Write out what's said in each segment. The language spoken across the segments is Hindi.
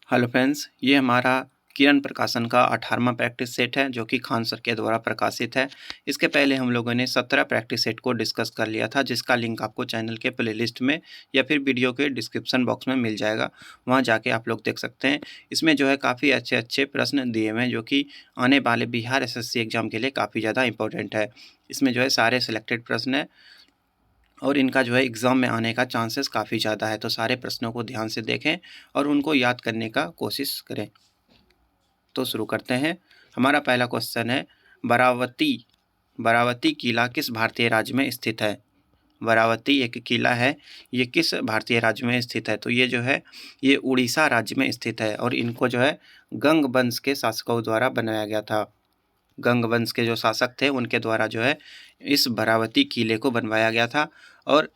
हेलो फ्रेंड्स, ये हमारा किरण प्रकाशन का 18वां प्रैक्टिस सेट है जो कि खान सर के द्वारा प्रकाशित है। इसके पहले हम लोगों ने 17 प्रैक्टिस सेट को डिस्कस कर लिया था, जिसका लिंक आपको चैनल के प्लेलिस्ट में या फिर वीडियो के डिस्क्रिप्शन बॉक्स में मिल जाएगा। वहाँ जाके आप लोग देख सकते हैं। इसमें जो है काफ़ी अच्छे-अच्छे प्रश्न दिए हुए हैं जो कि आने वाले बिहार एसएससी एग्ज़ाम के लिए काफ़ी ज़्यादा इंपॉर्टेंट है। इसमें जो है सारे सिलेक्टेड प्रश्न हैं और इनका जो है एग्ज़ाम में आने का चांसेस काफ़ी ज़्यादा है। तो सारे प्रश्नों को ध्यान से देखें और उनको याद करने का कोशिश करें। तो शुरू करते हैं। हमारा पहला क्वेश्चन है, बरावती बरावती किला किस भारतीय राज्य में स्थित है? बरावती एक किला है, ये किस भारतीय राज्य में स्थित है? तो ये जो है ये उड़ीसा राज्य में स्थित है और इनको जो है गंग वंश के शासकों द्वारा बनाया गया था। गंग वंश के जो शासक थे उनके द्वारा जो है इस बरावती किले को बनवाया गया था और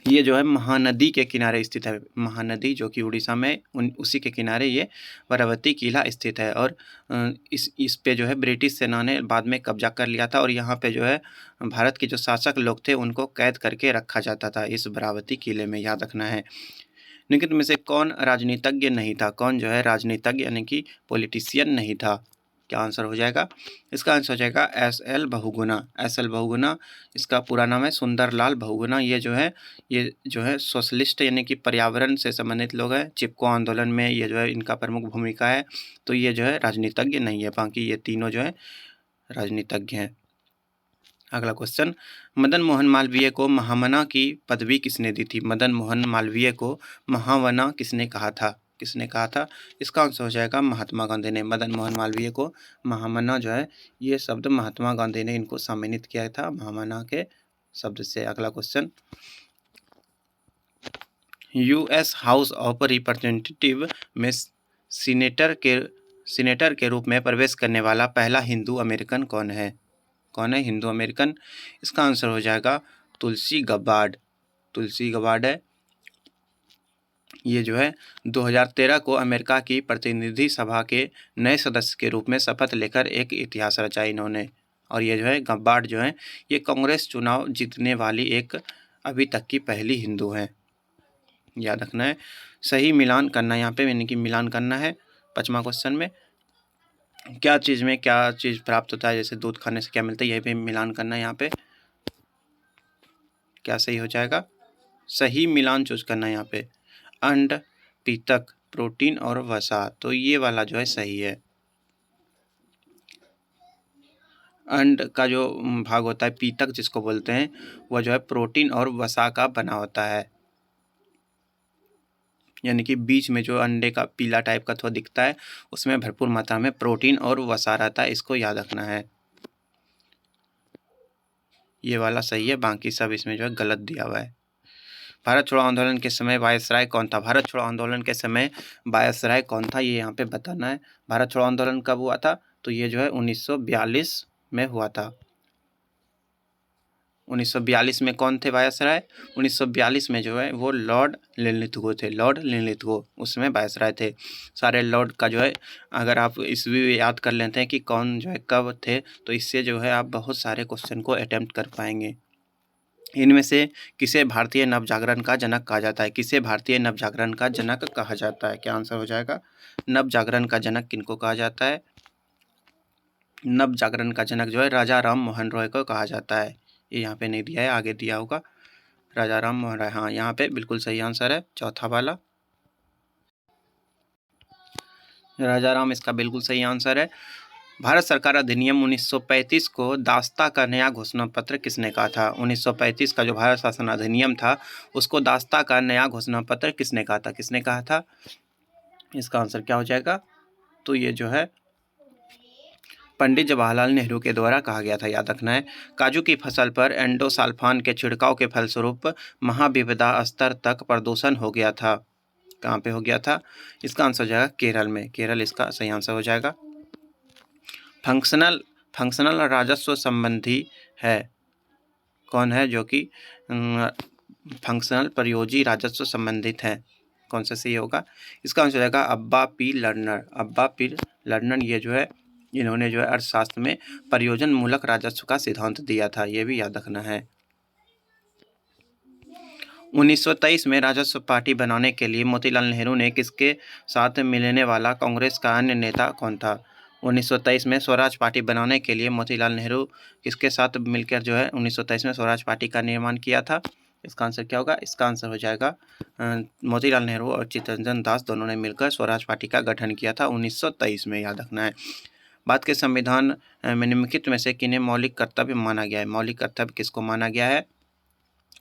ये जो है महानदी के किनारे स्थित है। महानदी जो कि उड़ीसा में उसी के किनारे ये बरावती किला स्थित है और इस पे जो है ब्रिटिश सेना ने बाद में कब्जा कर लिया था और यहाँ पे जो है भारत के जो शासक लोग थे उनको कैद करके रखा जाता था इस बरावती किले में, याद रखना है। निम्नलिखित में से कौन राजनीतिज्ञ नहीं था? कौन जो है राजनीतिज्ञ यानी कि पॉलिटिशियन नहीं था? क्या आंसर हो जाएगा? इसका आंसर हो जाएगा एस.एल. बहुगुणा। एस.एल. बहुगुणा, इसका पूरा नाम है सुंदरलाल बहुगुणा। ये जो है सोशलिस्ट यानी कि पर्यावरण से संबंधित लोग हैं। चिपको आंदोलन में ये जो है इनका प्रमुख भूमिका है। तो ये जो है राजनीतिज्ञ नहीं है, बाकी ये तीनों जो है राजनीतिज्ञ हैं। अगला क्वेश्चन, मदन मोहन मालवीय को महामना की पदवी किसने दी थी? मदन मोहन मालवीय को महामना किसने कहा था? किसने कहा था? इसका आंसर हो जाएगा महात्मा गांधी ने। मदन मोहन मालवीय को महामना जो है ये शब्द महात्मा गांधी ने इनको सम्मानित किया था महामना के शब्द से। अगला question, US house of representative में सीनेटर के रूप में प्रवेश करने वाला पहला हिंदू अमेरिकन कौन है? कौन है हिंदू अमेरिकन? इसका आंसर हो जाएगा तुलसी गबार्ड। तुलसी गबार्ड है। ये जो है 2013 को अमेरिका की प्रतिनिधि सभा के नए सदस्य के रूप में शपथ लेकर एक इतिहास रचा इन्होंने। और ये जो है गबार्ड जो है ये कांग्रेस चुनाव जीतने वाली एक अभी तक की पहली हिंदू हैं, याद रखना है। सही मिलान करना यहाँ पे, यानी कि मिलान करना है। 5वां क्वेश्चन में क्या चीज़ प्राप्त होता है? जैसे दूध खाने से क्या मिलता है, यह भी मिलान करना है यहाँ पे। क्या सही हो जाएगा? सही मिलान चूज करना है यहाँ पे। अंड, पीतक, प्रोटीन और वसा, तो ये वाला जो है सही है। अंड का जो भाग होता है पीतक जिसको बोलते हैं वह जो है प्रोटीन और वसा का बना होता है, यानी कि बीच में जो अंडे का पीला टाइप का थोड़ा दिखता है उसमें भरपूर मात्रा में प्रोटीन और वसा रहता है, इसको याद रखना है। ये वाला सही है, बाकी सब इसमें जो है गलत दिया हुआ है। भारत छोड़ो आंदोलन के समय वायसराय कौन था? भारत छोड़ो आंदोलन के समय वायसराय कौन था, ये यहाँ पे बताना है। भारत छोड़ो आंदोलन कब हुआ था? तो ये जो है 1942 में हुआ था। 1942 में कौन थे वायसराय? 1942 में जो है वो लॉर्ड लिनलिथगो थे। लॉर्ड लिनलिथगो उसमें वायसराय थे। सारे लॉर्ड का जो है अगर आप ईस्वी याद कर लेते हैं कि कौन जो है कब थे, तो इससे जो है आप बहुत सारे क्वेश्चन को अटेम्प्ट कर पाएंगे। इनमें से किसे भारतीय नवजागरण का जनक कहा जाता है? किसे भारतीय नवजागरण का जनक कहा जाता है? क्या आंसर हो जाएगा? नवजागरण का जनक किनको कहा जाता है? नवजागरण का जनक जो है राजा राम मोहन रॉय को कहा जाता है। ये यहाँ पे नहीं दिया है, आगे दिया होगा। राजा राम मोहन राय, हाँ यहाँ पे बिल्कुल सही आंसर है, चौथा वाला। राजा राम इसका बिल्कुल सही आंसर है। भारत सरकार अधिनियम 1935 को दास्ता का नया घोषणा पत्र किसने कहा था? 1935 का जो भारत शासन अधिनियम था उसको दास्ता का नया घोषणा पत्र किसने कहा था? किसने कहा था? इसका आंसर क्या हो जाएगा? तो ये जो है पंडित जवाहरलाल नेहरू के द्वारा कहा गया था, याद रखना है। काजू की फसल पर एंडोसल्फान के छिड़काव के फलस्वरूप महाविपदा स्तर तक प्रदूषण हो गया था। कहाँ पे हो गया था? इसका आंसर हो जाएगा केरल में। केरल इसका सही आंसर हो जाएगा। फंक्शनल राजस्व संबंधी है कौन है जो कि फंक्शनल प्रयोजी राजस्व संबंधित है? कौन सा सही होगा? इसका आंसर हो जाएगा अब्बा पी लर्नर। अब्बा पी लर्नर ये जो है इन्होंने जो है अर्थशास्त्र में प्रयोजन मूलक राजस्व का सिद्धांत दिया था, ये भी याद रखना है। 1923 में राजस्व पार्टी बनाने के लिए मोतीलाल नेहरू ने किसके साथ मिलने वाला कांग्रेस का अन्य नेता कौन था? 1923 में स्वराज पार्टी बनाने के लिए मोतीलाल नेहरू किसके साथ मिलकर जो है 1923 में स्वराज पार्टी का निर्माण किया था? इसका आंसर क्या होगा? इसका आंसर हो जाएगा मोतीलाल नेहरू और चित्तरंजन दास दोनों ने मिलकर स्वराज पार्टी का गठन किया था 1923 में, याद रखना है। भारत के संविधान में निम्नलिखित में से किन्हें मौलिक कर्तव्य माना गया है? मौलिक कर्तव्य किसको माना गया है?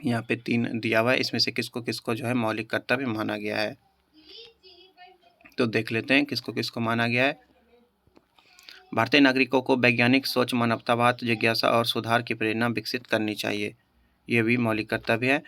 यहाँ पे 3 दिया हुआ है, इसमें से किसको किसको जो है मौलिक कर्तव्य माना गया है, तो देख लेते हैं किसको किसको माना गया है। भारतीय नागरिकों को वैज्ञानिक सोच, मानवतावाद, जिज्ञासा और सुधार की प्रेरणा विकसित करनी चाहिए, ये भी मौलिक कर्तव्य है।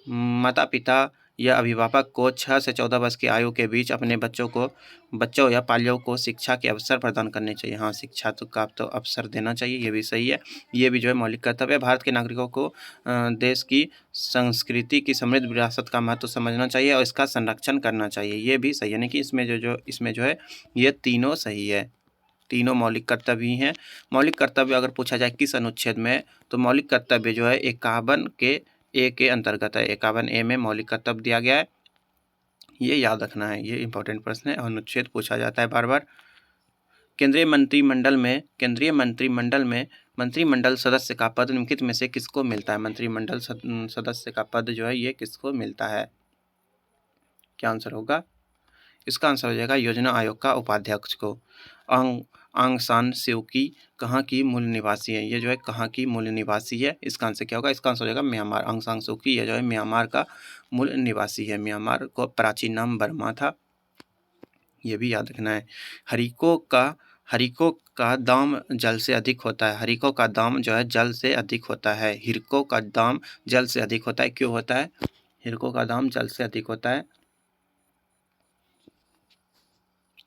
माता पिता या अभिभावक को 6 से 14 वर्ष की आयु के बीच अपने बच्चों या पाल्यों को शिक्षा के अवसर प्रदान करने चाहिए। हाँ, शिक्षा का अवसर देना चाहिए, ये भी सही है। ये भी जो है मौलिक कर्तव्य है। भारत के नागरिकों को देश की संस्कृति की समृद्ध विरासत का महत्व समझना चाहिए और इसका संरक्षण करना चाहिए, ये भी सही है। यानी कि इसमें जो है ये तीनों सही है, तीनों मौलिक कर्तव्य ही हैं। मौलिक कर्तव्य अगर पूछा जाए किस अनुच्छेद में, तो मौलिक कर्तव्य जो है 51 के ए के अंतर्गत है। 51 ए में मौलिक कर्तव्य दिया गया है, ये याद रखना है, ये इंपॉर्टेंट प्रश्न है, अनुच्छेद पूछा जाता है बार बार। केंद्रीय मंत्रिमंडल में मंत्रिमंडल सदस्य का पद निम्नलिखित में से किसको मिलता है? मंत्रिमंडल सदस्य का पद जो है ये किसको मिलता है? क्या आंसर होगा? इसका आंसर हो जाएगा योजना आयोग का उपाध्यक्ष को। आंग सान स्यू की कहाँ की मूल निवासी है? ये जो है कहाँ की मूल निवासी है? इसका आंसर क्या होगा? इसका आंसर हो जाएगा म्यांमार। आंग सान स्यू की ये जो है म्यांमार का मूल निवासी है। म्यांमार को प्राचीन नाम बर्मा था, ये भी याद रखना है। हरिको का दाम जल से अधिक होता है। हरिको का दाम जो है जल से अधिक होता है। हिरको का दाम जल से अधिक होता है, क्यों होता है हिरको का दाम जल से अधिक होता है?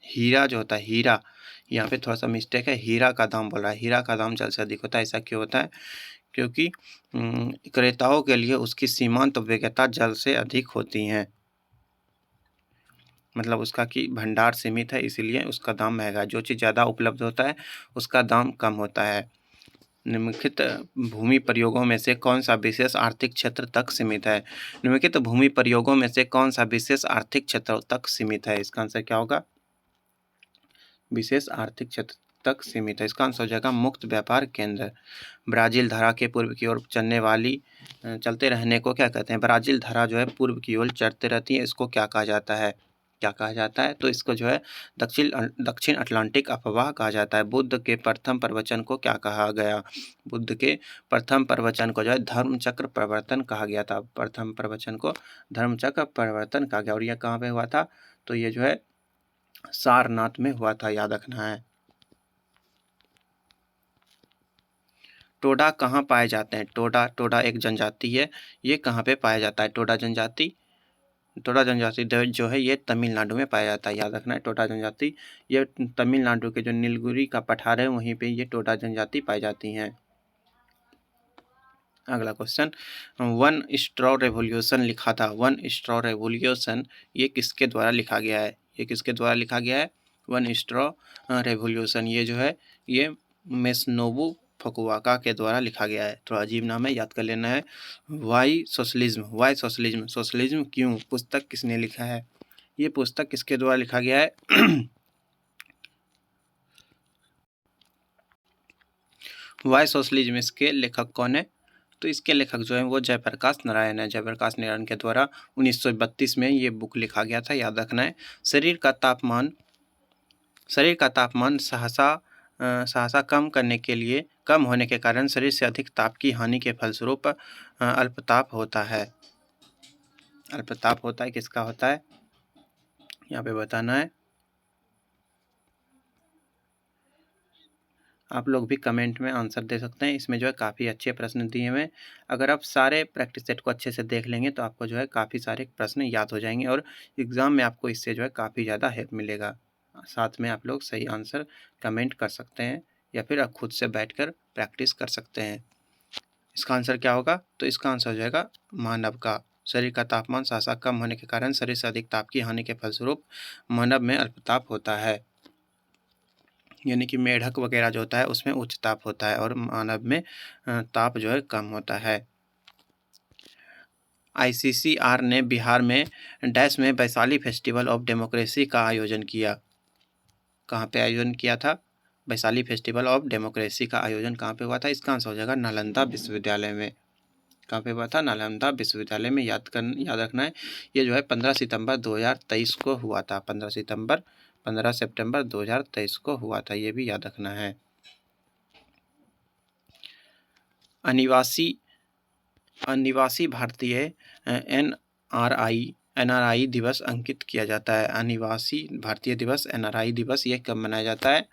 हीरा जो होता है, हीरा, यहाँ पे थोड़ा सा मिस्टेक है, हीरा का दाम बोल रहा है, हीरा का दाम जल से अधिक होता है। ऐसा क्यों होता है? क्योंकि क्रेताओं के लिए उसकी सीमांत उपयोगिता जल से अधिक होती हैं, मतलब उसका कि भंडार सीमित है, इसीलिए उसका दाम महंगा है। जो चीज़ ज़्यादा उपलब्ध होता है उसका दाम कम होता है। निम्नलिखित भूमि प्रयोगों में से कौन सा विशेष आर्थिक क्षेत्र तक सीमित है? निम्नलिखित भूमि प्रयोगों में से कौन सा विशेष आर्थिक क्षेत्र तक सीमित है? इसका आंसर क्या होगा? विशेष आर्थिक क्षेत्र तक सीमित है, इसका आंसर हो जाएगा मुक्त व्यापार केंद्र। ब्राज़ील धरा के पूर्व की ओर चलते रहने को क्या कहते हैं? ब्राज़ील धरा जो है पूर्व की ओर चलते रहती है, इसको क्या कहा जाता है? क्या कहा जाता है? तो इसको जो है दक्षिण अटलांटिक अफवाह कहा जाता है। बुद्ध के प्रथम प्रवचन को क्या कहा गया? बुद्ध के प्रथम प्रवचन को जो है धर्मचक्र प्रवर्तन कहा गया था। प्रथम प्रवचन को धर्मचक्र प्रवर्तन कहा गया, और यह कहाँ पे हुआ था? तो ये जो है सारनाथ में हुआ था, याद रखना है। टोडा कहाँ पाए जाते हैं? टोडा एक जनजाति है, ये कहाँ पे पाया जाता है? टोडा जनजाति जो है ये तमिलनाडु में पाया जाता है, याद रखना है। टोडा जनजाति ये तमिलनाडु के जो नीलगिरी का पठार है वहीं पे ये टोडा जनजाति पाई जाती हैं। अगला क्वेश्चन, वन स्ट्रॉ रेवोल्यूशन लिखा था। वन स्ट्रॉ रेवोल्यूशन ये किसके द्वारा लिखा गया है? ये किसके द्वारा लिखा गया है? वन स्ट्रॉ रेवोल्यूशन ये जो है ये मेस्नोबू फकुआका के द्वारा लिखा गया है। थोड़ा अजीब नाम है, याद कर लेना है। वाई सोशलिज्म, सोशलिज्म क्यों पुस्तक किसने लिखा है? ये पुस्तक किसके द्वारा लिखा गया है? वाई सोशलिज्म, इसके लेखक कौन है? तो इसके लेखक जो है वो जयप्रकाश नारायण है। जयप्रकाश नारायण के द्वारा 1932 में ये बुक लिखा गया था, याद रखना है। शरीर का तापमान सहसा कम होने के कारण शरीर से अधिक ताप की हानि के फलस्वरूप अल्पताप होता है। अल्पताप होता है, किसका होता है यहाँ पे बताना है। आप लोग भी कमेंट में आंसर दे सकते हैं, इसमें जो है काफ़ी अच्छे प्रश्न दिए हुए हैं। अगर आप सारे प्रैक्टिस सेट को अच्छे से देख लेंगे तो आपको जो है काफ़ी सारे प्रश्न याद हो जाएंगे और एग्ज़ाम में आपको इससे जो है काफ़ी ज़्यादा हेल्प मिलेगा। साथ में आप लोग सही आंसर कमेंट कर सकते हैं या फिर आप खुद से बैठकर प्रैक्टिस कर सकते हैं। इसका आंसर क्या होगा? तो इसका आंसर हो जाएगा मानव का। शरीर का तापमान सहसा कम होने के कारण शरीर से अधिक ताप की हानि के फलस्वरूप मानव में अल्पताप होता है। यानी कि मेढक वगैरह जो होता है उसमें उच्च ताप होता है और मानव में ताप जो है कम होता है। ICCR ने बिहार में डैश में वैशाली फेस्टिवल ऑफ डेमोक्रेसी का आयोजन किया। कहाँ पे आयोजन किया था? वैशाली फेस्टिवल ऑफ डेमोक्रेसी का आयोजन कहाँ पे हुआ था? इसका आंसर हो जाएगा नालंदा विश्वविद्यालय में। कहाँ पे हुआ था? नालंदा विश्वविद्यालय में। याद रखना है, ये जो है 15 सितंबर 2023 को हुआ था। 15 सितंबर 2023 को हुआ था, ये भी याद रखना है। अनिवासी भारतीय NRI दिवस अंकित किया जाता है। अनिवासी भारतीय दिवस NRI दिवस ये कब मनाया जाता है?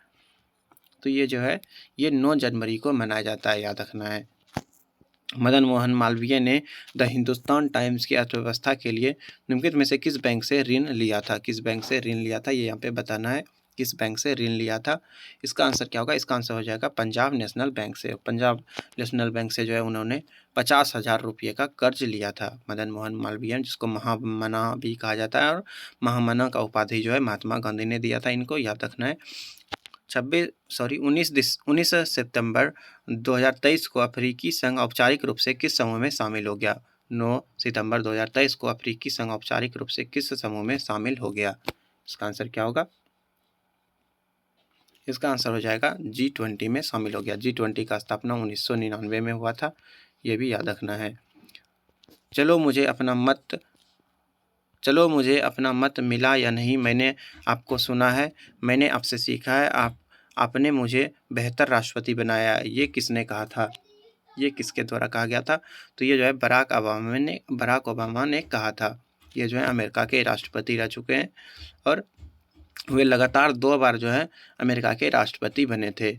तो ये जो है ये 9 जनवरी को मनाया जाता है, याद रखना है। मदन मोहन मालवीय ने द हिंदुस्तान टाइम्स की अर्थव्यवस्था के लिए निम्नलिखित में से किस बैंक से ऋण लिया था? किस बैंक से ऋण लिया था, ये यहाँ पे बताना है। किस बैंक से ऋण लिया था? इसका आंसर क्या होगा? इसका आंसर हो जाएगा पंजाब नेशनल बैंक से। पंजाब नेशनल बैंक से जो है उन्होंने 50,000 रुपये का कर्ज लिया था मदन मोहन मालवीय, जिसको महामना भी कहा जाता है, और महामना का उपाधि जो है महात्मा गांधी ने दिया था इनको, याद रखना है। 19 सितंबर 2023 को अफ्रीकी संघ औपचारिक रूप से किस समूह में शामिल हो गया? 9 सितंबर 2023 को अफ्रीकी संघ औपचारिक रूप से किस समूह में शामिल हो गया? इसका आंसर क्या होगा? इसका आंसर हो जाएगा G20 में शामिल हो गया। G20 का स्थापना 1999 में हुआ था, ये भी याद रखना है। चलो मुझे अपना मत मिला या नहीं, मैंने आपको सुना है, मैंने आपसे सीखा है, आपने मुझे बेहतर राष्ट्रपति बनाया, ये किसने कहा था? ये किसके द्वारा कहा गया था? तो ये जो है बराक ओबामा ने कहा था। ये जो है अमेरिका के राष्ट्रपति रह चुके हैं, और वे लगातार 2 बार जो है अमेरिका के राष्ट्रपति बने थे।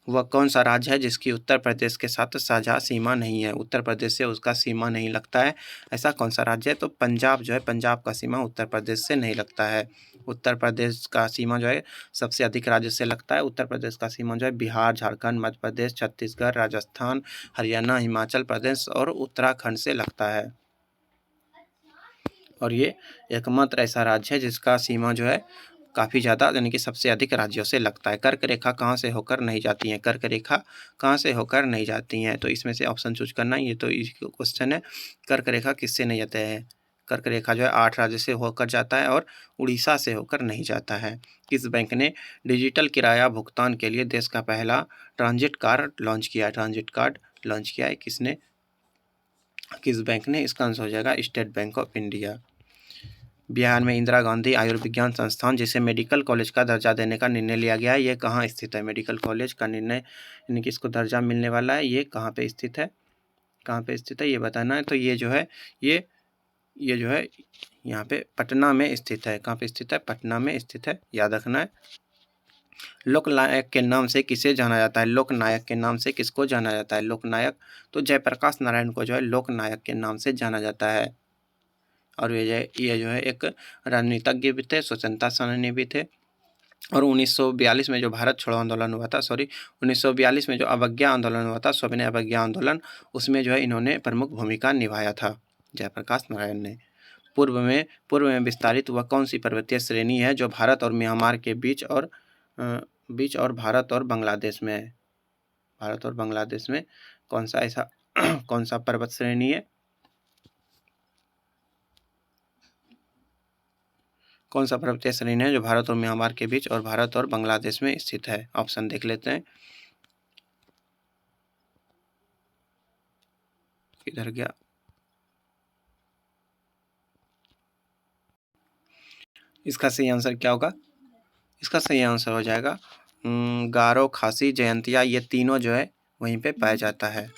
वह कौन सा राज्य है जिसकी उत्तर प्रदेश के साथ साझा सीमा नहीं है? उत्तर प्रदेश से उसका सीमा नहीं लगता है, ऐसा कौन सा राज्य है? तो पंजाब जो है, पंजाब का सीमा उत्तर प्रदेश से नहीं लगता है। उत्तर प्रदेश का सीमा जो है सबसे अधिक राज्य से लगता है। उत्तर प्रदेश का सीमा जो है बिहार, झारखंड, मध्य प्रदेश, छत्तीसगढ़, राजस्थान, हरियाणा, हिमाचल प्रदेश और उत्तराखंड से लगता है। और ये एकमात्र ऐसा राज्य है जिसका सीमा जो है काफ़ी ज़्यादा, यानी कि सबसे अधिक राज्यों से लगता है। कर्क रेखा कहाँ से होकर नहीं जाती हैं? कर्क रेखा कहाँ से होकर नहीं जाती हैं? तो इसमें से ऑप्शन चूज करना, ये तो क्वेश्चन है। कर्क रेखा किससे नहीं जाते हैं? कर्क रेखा जो है 8 राज्य से होकर जाता है और उड़ीसा से होकर नहीं जाता है। किस बैंक ने डिजिटल किराया भुगतान के लिए देश का पहला ट्रांजिट कार्ड लॉन्च किया? ट्रांजिट कार्ड लॉन्च किया है किसने? किस बैंक ने? इसका आंसर हो जाएगा state bank of India. Bihar में इंदिरा गांधी आयुर्विज्ञान संस्थान, जिसे मेडिकल कॉलेज का दर्जा देने का निर्णय लिया गया है, ये कहाँ स्थित है? मेडिकल कॉलेज का निर्णय, यानी कि इसको दर्जा मिलने वाला है, ये कहाँ पे स्थित है? कहाँ पे स्थित है ये बताना है। तो ये जो है ये जो है यहाँ पे पटना में स्थित है। कहाँ पे स्थित है? पटना में स्थित है, याद रखना है। लोकनायक के नाम से किसे जाना जाता है? लोकनायक के नाम से किसको जाना जाता है? लोकनायक, तो जयप्रकाश नारायण को जो है लोकनायक के नाम से जाना जाता है। और ये जो है एक राजनीतिज्ञ भी थे, स्वतंत्रता सेनानी भी थे। और 1942 में जो भारत छोड़ो आंदोलन हुआ था, 1942 में जो अवज्ञा आंदोलन हुआ था, सविनय अवज्ञा आंदोलन, उसमें जो है इन्होंने प्रमुख भूमिका निभाया था, जयप्रकाश नारायण ने। पूर्व में विस्तारित वह कौन सी पर्वतीय श्रेणी है जो भारत और म्यांमार के बीच और भारत और बांग्लादेश में है? भारत और बांग्लादेश में कौन सा ऐसा कौन सा पर्वत श्रेणी है? कौन सा पर्वतीय श्रेणी है जो भारत और म्यांमार के बीच और भारत और बांग्लादेश में स्थित है? ऑप्शन देख लेते हैं। किधर गया? इसका सही आंसर क्या होगा? इसका सही आंसर हो जाएगा गारो, खासी, जयंतिया, ये तीनों जो है वहीं पे पाया जाता है।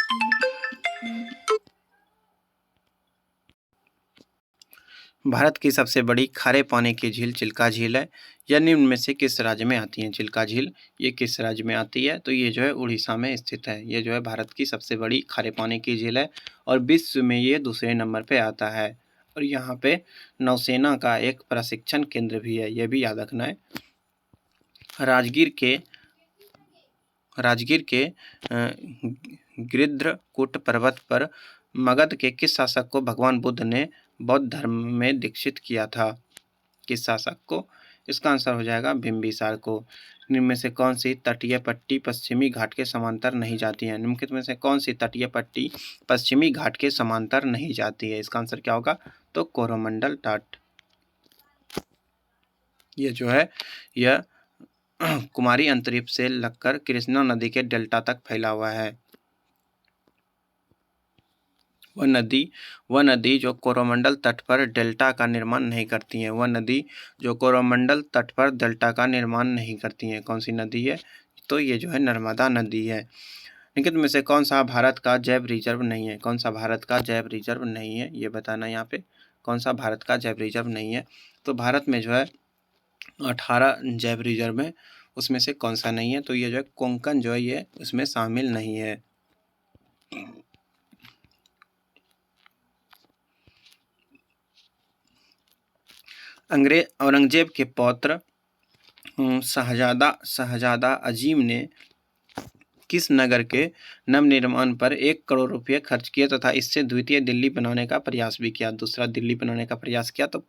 भारत की सबसे बड़ी खारे पानी की झील चिल्का झील है। यह निम्न में से किस राज्य में आती है? चिल्का झील ये किस राज्य में आती है? तो ये जो है उड़ीसा में स्थित है। ये जो है भारत की सबसे बड़ी खारे पानी की झील है और विश्व में ये दूसरे नंबर पे आता है। और यहाँ पे नौसेना का एक प्रशिक्षण केंद्र भी है, ये भी याद रखना है। राजगीर के गृध्रकूट पर्वत पर मगध के किस शासक को भगवान बुद्ध ने बौद्ध धर्म में दीक्षित किया था? किस शासक को? इसका आंसर हो जाएगा बिंबिसार को। निम्न में से कौन सी तटीय पट्टी पश्चिमी घाट के समांतर नहीं जाती है? निम्नलिखित में से कौन सी तटीय पट्टी पश्चिमी घाट के समांतर नहीं जाती है? इसका आंसर क्या होगा? तो कोरोमंडल तट। ये जो है यह कुमारी अंतरीप से लगकर कृष्णा नदी के डेल्टा तक फैला हुआ है। वह नदी जो कोरोमंडल तट पर डेल्टा का निर्माण नहीं करती है। वह नदी जो कोरोमंडल तट पर डेल्टा का निर्माण नहीं करती है। कौन सी नदी है? तो ये जो है नर्मदा नदी है। निम्नलिखित में से कौन सा भारत का जैव रिजर्व नहीं है? कौन सा भारत का जैव रिजर्व नहीं है, ये बताना यहाँ पे। कौन सा भारत का जैव रिजर्व नहीं है? तो भारत में जो है 18 जैव रिजर्व है, उसमें से कौन सा नहीं है? तो ये जो है कोंकण जो है ये उसमें शामिल नहीं है। औरंगजेब के पौत्र शाहजादा अजीम ने किस नगर के नवनिर्माण पर 1 करोड़ रुपये खर्च किए तथा इससे द्वितीय दिल्ली बनाने का प्रयास भी किया? दूसरा दिल्ली बनाने का प्रयास किया तो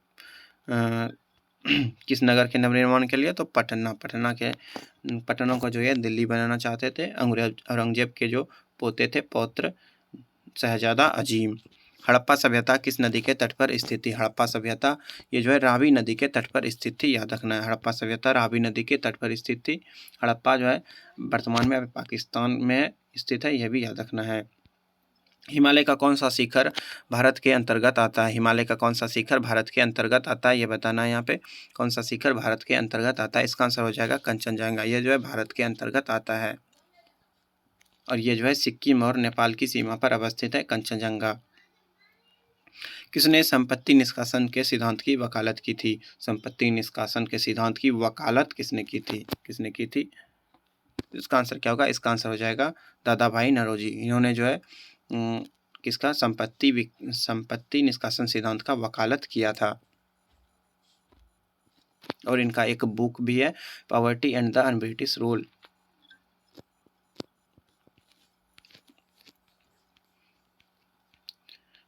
किस नगर के नवनिर्माण के लिए? तो पटना को जो है दिल्ली बनाना चाहते थे औरंगजेब के जो पोते थे पौत्र शहजादा अजीम। हड़प्पा सभ्यता किस नदी के तट पर स्थित थी? हड़प्पा सभ्यता ये जो है रावी नदी के तट पर स्थित थी, याद रखना है। हड़प्पा सभ्यता रावी नदी के तट पर स्थित थी। हड़प्पा जो है वर्तमान में पाकिस्तान में स्थित है, यह भी याद रखना है। हिमालय का कौन सा शिखर भारत के अंतर्गत आता है? हिमालय का कौन सा शिखर भारत के अंतर्गत आता है, ये बताना है यहाँ पे। कौन सा शिखर भारत के अंतर्गत आता है? इसका आंसर हो जाएगा कंचनजंगा। ये जो है भारत के अंतर्गत आता है और ये जो है सिक्किम और नेपाल की सीमा पर अवस्थित है कंचनजंगा। किसने संपत्ति निष्कासन के सिद्धांत की वकालत की थी? संपत्ति निष्कासन के सिद्धांत की वकालत किसने की थी? इसका आंसर क्या होगा? इसका आंसर हो जाएगा दादा भाई नौरोजी। इन्होंने जो है किसका संपत्ति निष्कासन सिद्धांत का वकालत किया था और इनका एक बुक भी है, poverty and the un-British rule.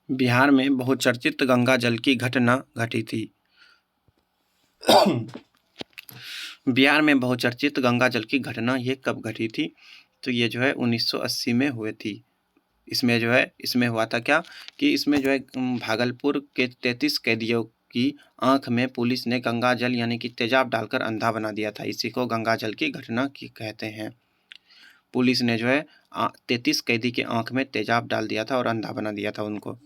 Bihar में बहुचर्चित गंगा जल की घटना घटी थी। बिहार में बहुचर्चित गंगा जल की घटना ये कब घटी थी? तो ये जो है 1980 में हुई थी। इसमें हुआ था क्या कि इसमें जो है भागलपुर के 33 कैदियों की आंख में पुलिस ने गंगा जल यानी कि तेजाब डालकर अंधा बना दिया था। इसी को गंगा जल की घटना की कहते हैं। पुलिस ने जो है 33 कैदी के आंख में तेजाब डाल दिया था और अंधा बना दिया था उनको।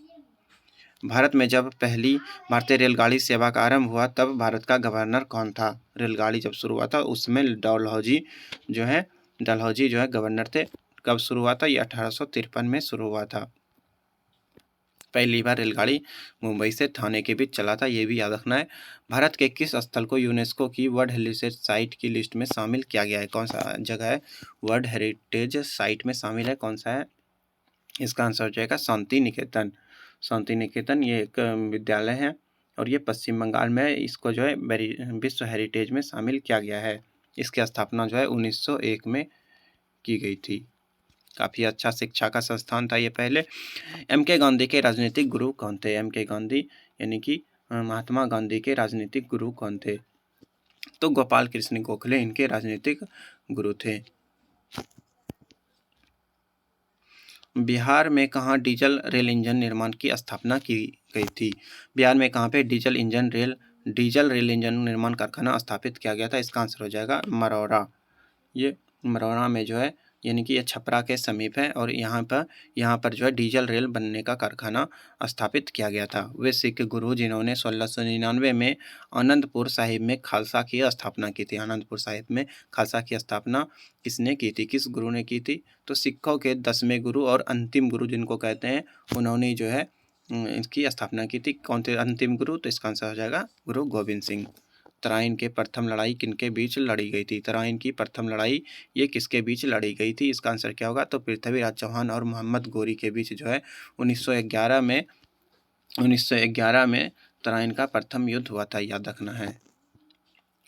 भारत में जब पहली भारतीय रेलगाड़ी सेवा का आरंभ हुआ तब भारत का गवर्नर कौन था? रेलगाड़ी जब शुरू हुआ था उसमें डलहौजी जो है गवर्नर थे। कब शुरू हुआ था? ये 1853 में शुरू हुआ था। पहली बार रेलगाड़ी मुंबई से थाने के बीच चला था, ये भी याद रखना है। भारत के किस स्थल को यूनेस्को की वर्ल्ड हेरिटेज साइट की लिस्ट में शामिल किया गया है? कौन सा जगह है वर्ल्ड हेरिटेज साइट में शामिल है? कौन सा है? इसका आंसर हो जाएगा शांति निकेतन। शांति निकेतन ये एक विद्यालय है और ये पश्चिम बंगाल में इसको जो है विश्व हेरिटेज में शामिल किया गया है। इसकी स्थापना जो है 1901 में की गई थी। काफ़ी अच्छा शिक्षा का संस्थान था ये पहले। M.K. गांधी के राजनीतिक गुरु कौन थे? M.K. गांधी यानी कि महात्मा गांधी के राजनीतिक गुरु कौन थे? तो गोपाल कृष्ण गोखले इनके राजनीतिक गुरु थे। बिहार में कहाँ डीजल रेल इंजन निर्माण की स्थापना की गई थी? बिहार में कहाँ पे डीजल रेल इंजन निर्माण कारखाना स्थापित किया गया था? इसका आंसर हो जाएगा मरौरा। ये मरौरा में जो है यानी कि ये छपरा के समीप है और यहाँ पर जो है डीजल रेल बनने का कारखाना स्थापित किया गया था। वे सिख गुरु जिन्होंने 1699 में आनंदपुर साहिब में खालसा की स्थापना की थी। आनंदपुर साहिब में खालसा की स्थापना किसने की थी? किस गुरु ने की थी? तो सिखों के 10वें गुरु और अंतिम गुरु जिनको कहते हैं उन्होंने जो है इसकी स्थापना की थी। कौन थे अंतिम गुरु? तो इसका आंसर हो जाएगा गुरु गोविंद सिंह। तराइन के प्रथम लड़ाई किनके बीच लड़ी गई थी? तराइन की प्रथम लड़ाई ये किसके बीच लड़ी गई थी? इसका आंसर क्या होगा? तो पृथ्वीराज चौहान और मोहम्मद गोरी के बीच जो है 1911 में तराइन का प्रथम युद्ध हुआ था, याद रखना है।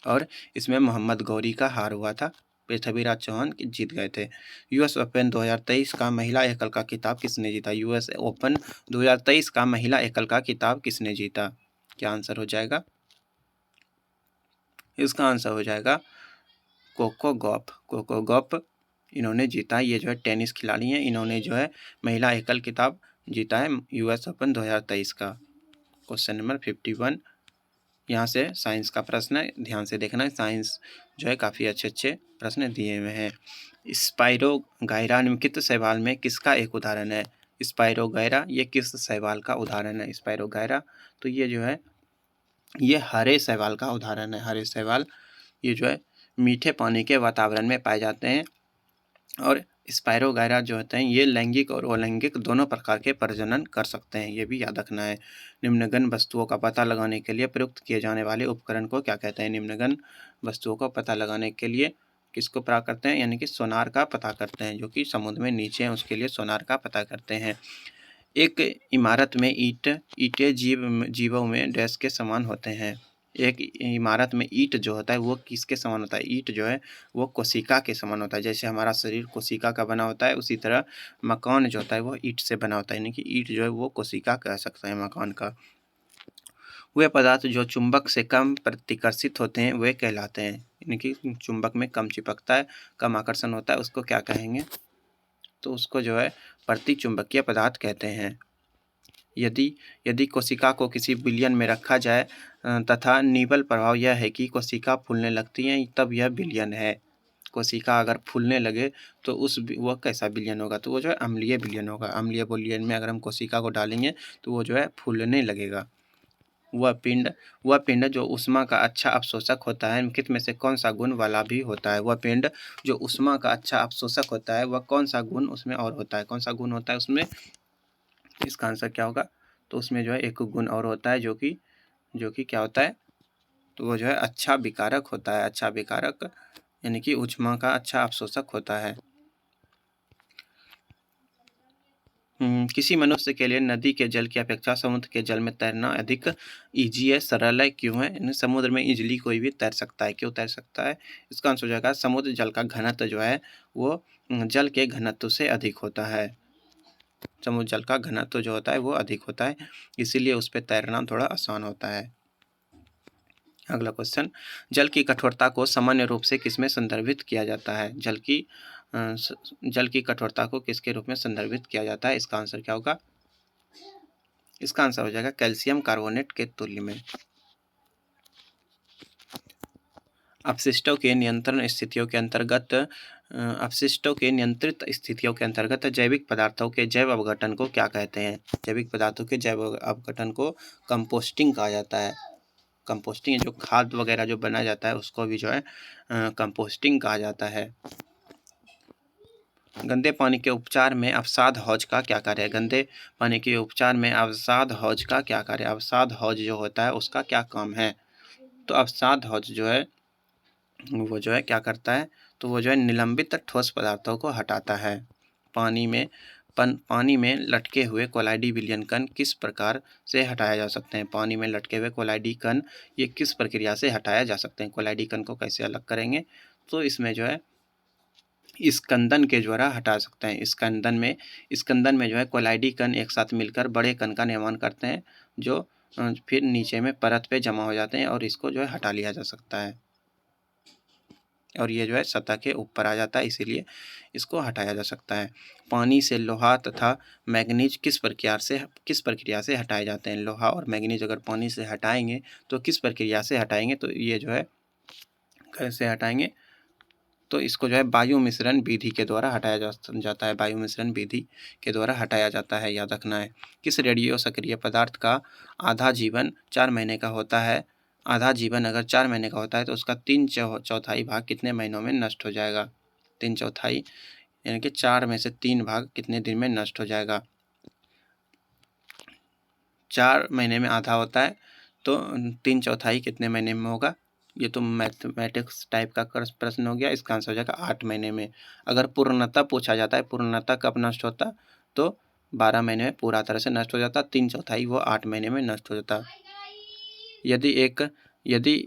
और इसमें मोहम्मद गौरी का हार हुआ था, पृथ्वीराज चौहान जीत गए थे। यूएस ओपन 2023 का महिला एकल का खिताब किसने जीता? यूएस ओपन 2023 का महिला एकल का खिताब किसने जीता? क्या आंसर हो जाएगा? इसका आंसर हो जाएगा कोको गॉफ इन्होंने जीता। ये जो है टेनिस खिलाड़ी हैं, इन्होंने जो है महिला एकल खिताब जीता है US ओपन 2023 का। क्वेश्चन नंबर 51 यहाँ से साइंस का प्रश्न है, ध्यान से देखना है। साइंस जो है काफ़ी अच्छे प्रश्न दिए हुए हैं। स्पाइरोगाइरा निम्नलिखित शैवाल में किसका एक उदाहरण है? स्पाइरोगाइरा ये किस शैवाल का उदाहरण है? स्पाइरोगाइरा तो ये जो है ये हरे शैवाल का उदाहरण है। हरे शैवाल ये जो है मीठे पानी के वातावरण में पाए जाते हैं। और स्पाइरोगाइरा जो होते हैं ये लैंगिक और अलैंगिक दोनों प्रकार के प्रजनन कर सकते हैं, ये भी याद रखना है। निम्नगन वस्तुओं का पता लगाने के लिए प्रयुक्त किए जाने वाले उपकरण को क्या कहते हैं? निम्नगन वस्तुओं का पता लगाने के लिए किसको पता करते हैं? यानी कि सोनार का पता करते हैं, जो कि समुद्र में नीचे हैं उसके लिए सोनार का पता करते हैं। एक इमारत में ईंटें जीवों में डैश के समान होते हैं। एक इमारत में ईंट जो होता है वो किसके समान होता है? ईंट जो है वो कोशिका के समान होता है। जैसे हमारा शरीर कोशिका का बना होता है, उसी तरह मकान जो होता है वो ईंट से बना होता है। यानी कि ईंट जो है वो कोशिका कह सकते हैं मकान का। वे पदार्थ जो चुंबक से कम प्रतिकर्षित होते हैं वे कहलाते हैं। यानी कि चुंबक में कम चिपकता है, कम आकर्षण होता है, उसको क्या कहेंगे? तो उसको जो है प्रतिचुंबकीय पदार्थ कहते हैं। यदि कोशिका को किसी विलयन में रखा जाए तथा निबल प्रभाव यह है कि कोशिका फूलने लगती है, तब यह विलयन है। कोशिका अगर फूलने लगे तो वह कैसा विलयन होगा? तो वो जो है अम्लीय विलयन होगा। अम्लीय विलयन में अगर हम कोशिका को डालेंगे तो वो जो है फूलने लगेगा। वह पिंड जो ऊष्मा का अच्छा अवशोषक होता है, निम्नलिखित में से कौन सा गुण वाला भी होता है? वह पिंड जो ऊष्मा का अच्छा अवशोषक होता है वह कौन सा गुण उसमें और होता है? कौन सा गुण होता है उसमें? इसका आंसर क्या होगा? तो उसमें जो है एक गुण और होता है जो कि क्या होता है? तो वो जो है अच्छा विकारक होता है। अच्छा विकारक यानी कि ऊष्मा का अच्छा अवशोषक होता है। किसी मनुष्य के लिए नदी के जल की अपेक्षा समुद्र के जल में तैरना अधिक ईजी है, सरल है। क्यों है? यानी समुद्र में इजीली कोई भी तैर सकता है। क्यों तैर सकता है? इसका आंसर हो जाएगा समुद्र जल का घनत्व जो है वो जल के घनत्व से अधिक होता है। समुद्र जल का घनत्व जो होता है वो अधिक होता है, इसीलिए उस पर तैरना थोड़ा आसान होता है। अगला क्वेश्चन, जल की कठोरता को सामान्य रूप से किसमें संदर्भित किया जाता है? जल की कठोरता को किसके रूप में संदर्भित किया जाता है? इसका आंसर क्या होगा? इसका आंसर हो जाएगा कैल्शियम कार्बोनेट के तुल्य में। अपशिष्टों के नियंत्रित स्थितियों के अंतर्गत जैविक पदार्थों के जैव अपघटन को क्या कहते हैं? जैविक पदार्थों के जैव अपघटन को कंपोस्टिंग कहा जाता है। कंपोस्टिंग जो खाद वगैरह जो बनाया जाता है उसको भी जो है कंपोस्टिंग कहा जाता है। गंदे पानी के उपचार में अवसाद हौज का क्या कार्य है? गंदे पानी के उपचार में अवसाद हौज का क्या कार्य है? अवसाद हौज जो होता है उसका क्या काम है? तो अवसाद हौज जो है वो जो है क्या करता है? तो वो जो है निलंबित ठोस पदार्थों को हटाता है। पानी में लटके हुए कोलाइडी विलयन कण किस प्रकार से हटाया जा सकते हैं? पानी में लटके हुए कोलाइडी कण ये किस प्रक्रिया से हटाया जा सकते हैं? कोलाइडी कण को कैसे अलग करेंगे? तो इसमें जो है स्कंदन के द्वारा हटा सकते हैं। स्कंदन में जो है कोलाइडी कण एक साथ मिलकर बड़े कण का निर्माण करते हैं, जो फिर नीचे में परत पे जमा हो जाते हैं और इसको जो है हटा लिया जा सकता है। और ये जो है सतह के ऊपर आ जाता है, इसीलिए इसको हटाया जा सकता है। पानी से लोहा तथा मैग्नीज किस प्रक्रिया से हटाए जाते हैं? लोहा और मैग्नीज अगर पानी से हटाएंगे तो किस प्रक्रिया से हटाएंगे? तो ये जो है कैसे हटाएंगे? तो इसको जो है वायु मिश्रण विधि के द्वारा हटाया जाता है। वायु मिश्रण विधि के द्वारा हटाया जाता है, याद रखना है। किस रेडियो सक्रिय पदार्थ का आधा जीवन 4 महीने का होता है? आधा जीवन अगर 4 महीने का होता है तो उसका 3/4 भाग कितने महीनों में नष्ट हो जाएगा? 3/4 यानी कि 4 में से 3 भाग कितने दिन में नष्ट हो जाएगा? 4 महीने में आधा होता है तो 3/4 कितने महीने में होगा? ये तो मैथमेटिक्स टाइप का प्रश्न हो गया। इसका आंसर हो जाएगा 8 महीने में। अगर पूर्णतः पूछा जाता है, पूर्णतः कब नष्ट होता, तो 12 महीने में पूरा तरह से नष्ट हो जाता। 3/4 वो 8 महीने में नष्ट हो जाता। यदि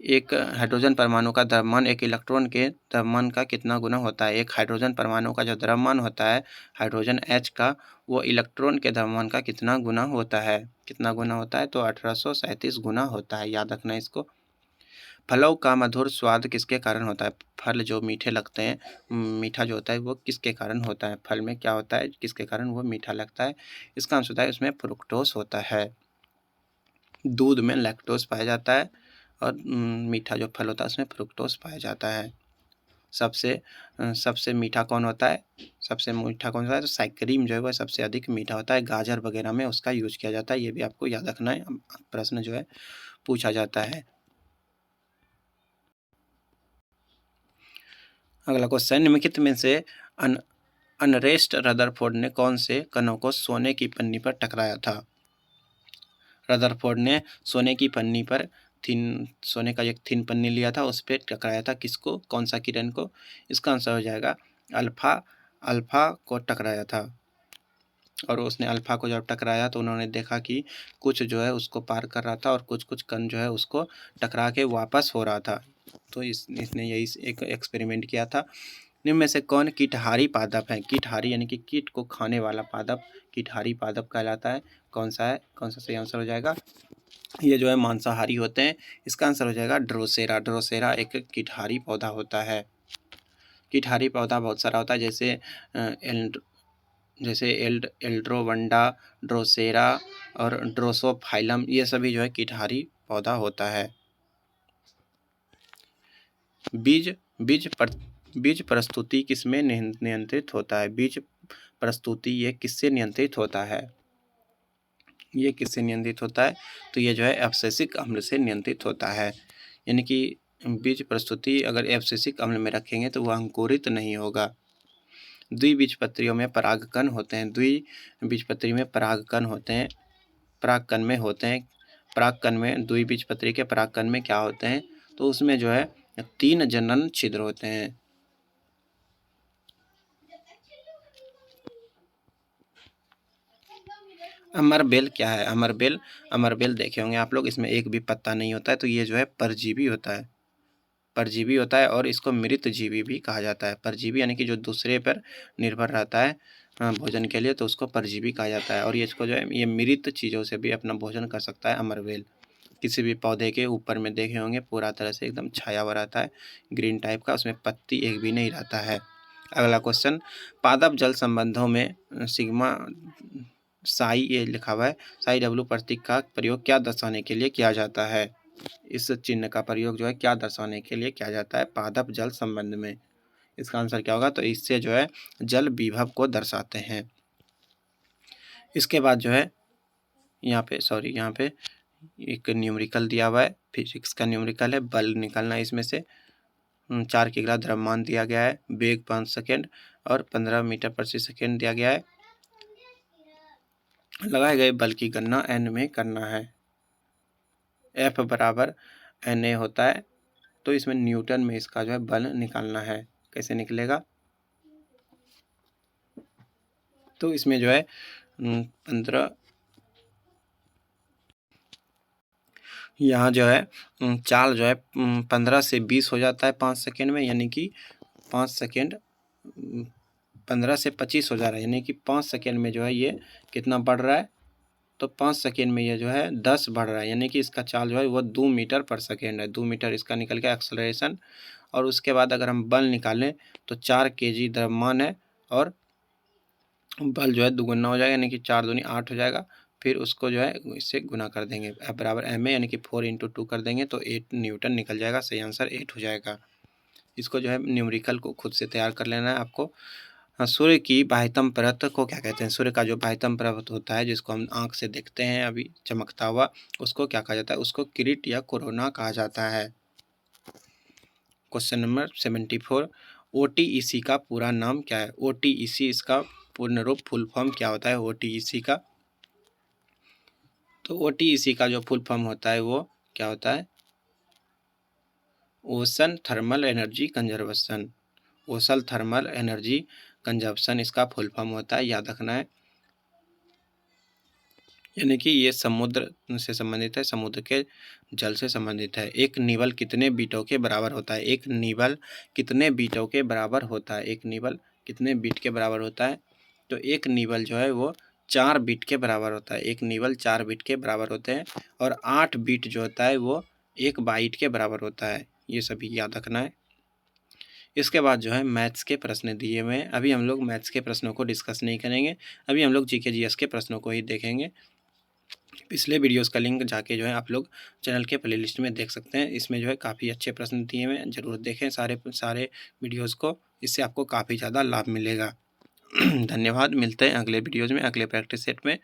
एक हाइड्रोजन परमाणु का द्रव्यमान एक इलेक्ट्रॉन के द्रव्यमान का कितना गुना होता है? एक हाइड्रोजन परमाणु का जो द्रव्यमान होता है हाइड्रोजन H का, वो इलेक्ट्रॉन के द्रव्यमान का कितना गुना होता है? कितना गुना होता है? तो 1837 गुना होता है, याद रखना इसको। फलों का मधुर स्वाद किसके कारण होता है? फल जो मीठे लगते हैं, मीठा जो होता है वो किसके कारण होता है? फल में क्या होता है किसके कारण वो मीठा लगता है? इसका आंसर होता है उसमें फ्रुक्टोज होता है। दूध में लैक्टोज पाया जाता है और मीठा जो फल होता है उसमें फ्रुक्टोज पाया जाता है। सबसे मीठा कौन होता है? सबसे मीठा कौन सा है? तो साइक्रीम जो है वह सबसे अधिक मीठा होता है। गाजर वगैरह में उसका यूज किया जाता है, ये भी आपको याद रखना है, प्रश्न जो है पूछा जाता है। अगला क्वेश्चन, निम्नलिखित में से अनरेस्ट रदरफोर्ड ने कौन से कणों को सोने की पन्नी पर टकराया था? रदरफोर्ड ने सोने की पन्नी पर सोने का एक थिन पन्नी लिया था, उस पर टकराया था किसको? कौन सा किरण को? इसका आंसर हो जाएगा अल्फा को टकराया था। और उसने अल्फा को जब टकराया तो उन्होंने देखा कि कुछ जो है उसको पार कर रहा था और कुछ कुछ कण जो है उसको टकरा के वापस हो रहा था। तो इसने यही एक एक्सपेरिमेंट किया था। निम्न में से कौन कीटहारी पादप है? कीटहारी यानी कि कीट को खाने वाला पादप कीटहारी पादप कहलाता है। कौन सा है? कौन सा सही आंसर हो जाएगा? ये जो है मांसाहारी होते हैं। इसका आंसर हो जाएगा ड्रोसेरा। ड्रोसेरा एक कीटहारी पौधा होता है। कीटहारी पौधा बहुत सारा होता है, जैसे एल्ड्रोवंडा, ड्रोसेरा और ड्रोसोफाइलम, ये सभी जो है कीटहारी पौधा होता है। बीज प्रस्तुति किसमें नियंत्रित होता है? बीज प्रस्तुति ये किससे नियंत्रित होता है? ये किससे नियंत्रित होता है? तो ये जो है एब्सिसिक अम्ल से नियंत्रित होता है। यानी कि बीज प्रस्तुति अगर एब्सिसिक अम्ल में रखेंगे तो वह अंकुरित नहीं होगा। द्विबीजपत्रियों में परागकण होते हैं। द्विबीजपत्री में परागकण होते हैं, परागकण में होते हैं। परागकण में द्विबीजपत्री के परागकण में क्या होते हैं? तो उसमें जो है 3 जनन छिद्र होते हैं। अमरबेल क्या है? अमरबेल देखे होंगे आप लोग, इसमें एक भी पत्ता नहीं होता है, तो ये जो है परजीवी होता है। परजीवी होता है और इसको मृतजीवी भी कहा जाता है। परजीवी यानी कि जो दूसरे पर निर्भर रहता है भोजन के लिए, तो उसको परजीवी कहा जाता है। और ये इसको जो है ये मृत चीज़ों से भी अपना भोजन कर सकता है अमरबेल। किसी भी पौधे के ऊपर में देखे होंगे पूरा तरह से एकदम छाया हुआ रहता है, ग्रीन टाइप का, उसमें पत्ती एक भी नहीं रहता है। अगला क्वेश्चन, पादप जल संबंधों में सिग्मा साई ये लिखा हुआ है, साई डब्ल्यू प्रतीक का प्रयोग क्या दर्शाने के लिए किया जाता है? इस चिन्ह का प्रयोग जो है क्या दर्शाने के लिए किया जाता है पादप जल संबंध में? इसका आंसर क्या होगा? तो इससे जो है जल विभव को दर्शाते हैं। इसके बाद जो है यहाँ पे एक न्यूमेरिकल दिया हुआ है, फिजिक्स का न्यूमेरिकल है, बल निकालना है इसमें से। 4 किग्रा द्रव्यमान दिया गया है, वेग 5 सेकेंड और 15 मीटर प्रति सेकेंड दिया गया है। लगाए गए बल की गणना एन में करना है। एफ बराबर एन ए होता है, तो इसमें न्यूटन में इसका जो है बल निकालना है। कैसे निकलेगा? तो इसमें जो है 15, यहाँ जो है चाल जो है 15 से 20 हो जाता है 5 सेकेंड में, यानी कि 5 सेकेंड 15 से 25 हो जा रहा है, यानी कि 5 सेकेंड में जो है ये कितना बढ़ रहा है? तो 5 सेकेंड में ये जो है 10 बढ़ रहा है, यानी कि इसका चाल जो है वो 2 मीटर पर सेकेंड है। 2 मीटर इसका निकल गया एक्सलरेशन। और उसके बाद अगर हम बल निकालें तो 4 kg द्रव्यमान है और बल जो है दुगुना हो जाएगा, यानी कि 4 दूनी 8 हो जाएगा। फिर उसको जो है इससे गुना कर देंगे, एफ बराबर एम ए, यानी कि 4 × 2 कर देंगे तो 8 न्यूटन निकल जाएगा। सही आंसर 8 हो जाएगा। इसको जो है न्यूमेरिकल को खुद से तैयार कर लेना है आपको। सूर्य की बाह्यतम परत को क्या कहते हैं? सूर्य का जो बाह्यतम परत होता है जिसको हम आँख से देखते हैं अभी चमकता हुआ, उसको क्या कहा जाता है? उसको किरीट या कोरोना कहा जाता है। क्वेश्चन नंबर 74, OTEC का पूरा नाम क्या है? OTEC इसका पूर्ण रूप फुल फॉर्म क्या होता है OTEC का? तो OTEC का जो फुल फॉर्म होता है वो क्या होता है? Ocean thermal energy conservation. Ocean thermal energy conservation इसका फुल फॉर्म होता है, याद रखना है। यानी कि ये समुद्र से संबंधित है, समुद्र के जल से संबंधित है। एक नीबल कितने बीटों के बराबर होता है? एक नीबल कितने बीटों के बराबर होता है? एक नीबल कितने बीट के बराबर होता है? तो एक नीबल जो है वो 4 बीट के बराबर होता है। एक नीबल 4 बीट के बराबर होते हैं और 8 बीट जो होता है वो 1 बाइट के बराबर होता है। ये सभी याद रखना है। इसके बाद जो है मैथ्स के प्रश्न दिए हुए हैं। अभी हम लोग मैथ्स के प्रश्नों को डिस्कस नहीं करेंगे, अभी हम लोग जीके जीएस के प्रश्नों को ही देखेंगे। पिछले वीडियोस का लिंक जाके जो है आप लोग चैनल के प्लेलिस्ट में देख सकते हैं। इसमें जो है काफ़ी अच्छे प्रश्न दिए हुए हैं, ज़रूर देखें सारे सारे वीडियोस को, इससे आपको काफ़ी ज़्यादा लाभ मिलेगा। धन्यवाद, मिलते हैं अगले वीडियोज़ में, अगले प्रैक्टिस सेट में।